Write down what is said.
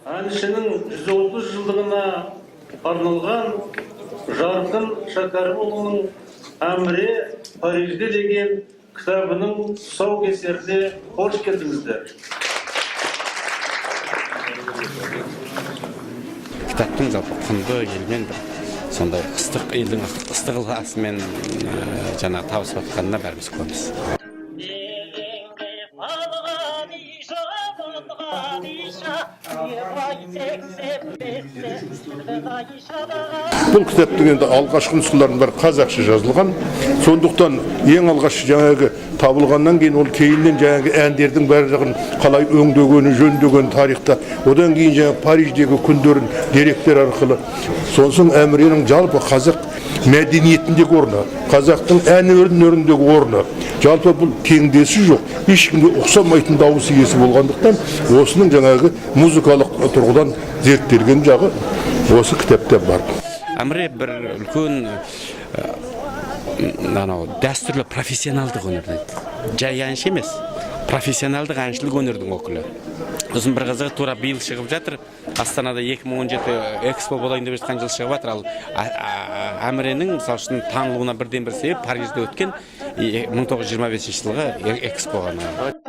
әншінің 130 жылдығына арналған Жарқын Шәкәрімұлының «Әміре Парижде» деген кітабының тұсаукесеріне қош келдіңіздер. Кітаптың жалпы құнды елмен сондай елдің ыстық ылғасымен жаңа табысып жатқанына бәріміз куәміз. Бұл кітаптың енді алғашқы нұсқаларының бәрі қазақша жазылған. Сондықтан ең алғаш жаңағы табылғаннан кейін ол кейіннен жаңағы әндердің барлығын қалай өңдегені, жөндеген тарихта, одан кейін жаңағы Париждегі күндерін деректер арқылы. Сосын Әміренің жалпы қазақ мәдениетіндегі орны, қазақтың ән өріндегі орны, жалпы бұл теңдесі жоқ, ешкімге ұқсамайтын дауыс иесі болғандықтан, осының жаңағы музыкалық тұрғыдан зерттелген жағы осы кітапта бар. Әміре бір үлкен дәстүрлі профессионалдық өнерден, жай әнші емес, профессионалдық әншілік өнердің өкілі. Сосын бір қызығы тура биыл шығып жатыр. Астанада 2017 экспо болайын деп жатқан жыл шығып жатыр. Ал Әміренің мысалы үшін танылуына бірден бір себеп Парижде өткен 1925 жылғы экспо ғана.